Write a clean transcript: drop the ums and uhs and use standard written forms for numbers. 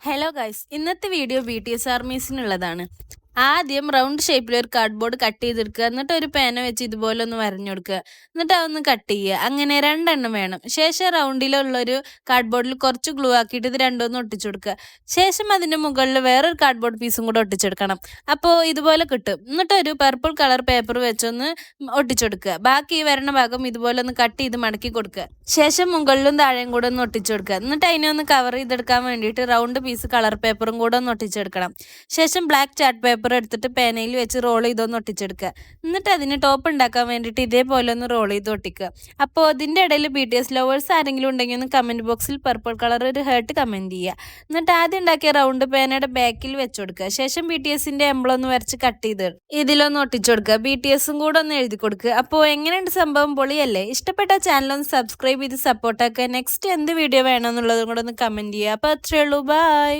Hello guys, ഇന്നത്തെ video BTS ആർമീസിനുള്ളതാണ്. ആദ്യം round ഷേപ്പിൽ ഒരു കാർഡ്ബോർഡ് കട്ട് ചെയ്തെടുക്കുക. എന്നിട്ട് ഒരു പേന വെച്ച് ഇതുപോലെ ഒന്ന് വരഞ്ഞു കൊടുക്കുക. എന്നിട്ട് അതൊന്ന് കട്ട് ചെയ്യുക. അങ്ങനെ 2 എണ്ണം വേണം. ശേഷം റൗണ്ടിലുള്ളൊരു കാർഡ്ബോർഡിൽ കുറച്ച് ഗ്ലൂ ആക്കിയിട്ട് ഇത് രണ്ടൊന്ന് ഒട്ടിച്ചു കൊടുക്കുക. ശേഷം അതിൻ്റെ മുകളിൽ വേറൊരു കാർഡ്ബോർഡ് പീസും കൂടെ ഒട്ടിച്ചെടുക്കണം. അപ്പോൾ ഇതുപോലെ കിട്ടും. എന്നിട്ട് ഒരു പർപ്പിൾ കളർ പേപ്പർ വെച്ചൊന്ന് ഒട്ടിച്ചെടുക്കുക. ബാക്കി വരണ ഭാഗം ഇതുപോലെ ഒന്ന് കട്ട് ചെയ്ത് മടക്കി കൊടുക്കുക. ശേഷം മുകളിലും താഴെയും കൂടെ ഒന്ന് ഒട്ടിച്ചു കൊടുക്കുക. എന്നിട്ട് അതിനെ ഒന്ന് കവർ ചെയ്തെടുക്കാൻ വേണ്ടിയിട്ട് റൗണ്ട് പീസ് കളർ പേപ്പറും കൂടെ ഒന്ന് ഒട്ടിച്ചെടുക്കണം. ശേഷം ബ്ലാക്ക് ചാർട്ട് പേപ്പർ എടുത്തിട്ട് പേനയിൽ വെച്ച് റോൾ ചെയ്തൊന്ന് ഒട്ടിച്ചെടുക്കുക. എന്നിട്ട് അതിന് ടോപ്പ് ഉണ്ടാക്കാൻ വേണ്ടിയിട്ട് ഇതേപോലെ ഒന്ന് റോൾ ചെയ്ത് ഒട്ടിക്കുക. അപ്പോൾ അതിൻ്റെ ഇടയിൽ BTS ലവേഴ്സ് ആരെങ്കിലും ഉണ്ടെങ്കിൽ ഒന്ന് കമൻറ്റ് ബോക്സിൽ പർപ്പിൾ കളർ ഒരു ഹേർട്ട് കമൻറ്റ് ചെയ്യുക. എന്നിട്ട് ആദ്യം ഉണ്ടാക്കിയ റൗണ്ട് പേനയുടെ ബാക്കിൽ വെച്ച് കൊടുക്കുക. ശേഷം BTSൻ്റെ എംബ്ലം ഒന്ന് വരച്ച് കട്ട് ചെയ്ത് ഇതിലൊന്ന് ഒട്ടിച്ചു കൊടുക്കുക. BTSും കൂടെ ഒന്ന് എഴുതി കൊടുക്കുക. അപ്പോൾ എങ്ങനെയുണ്ട് സംഭവം? പൊളിയല്ലേ? ഇഷ്ടപ്പെട്ട ചാനലൊന്ന് സബ്സ്ക്രൈബ് ചെയ്ത് സപ്പോർട്ടാക്കുക. നെക്സ്റ്റ് എന്ത് വീഡിയോ വേണമെന്നുള്ളതും കൂടെ ഒന്ന് കമൻറ്റ് ചെയ്യുക. അപ്പോൾ അത്രയേ ഉള്ളൂ. ബൈ.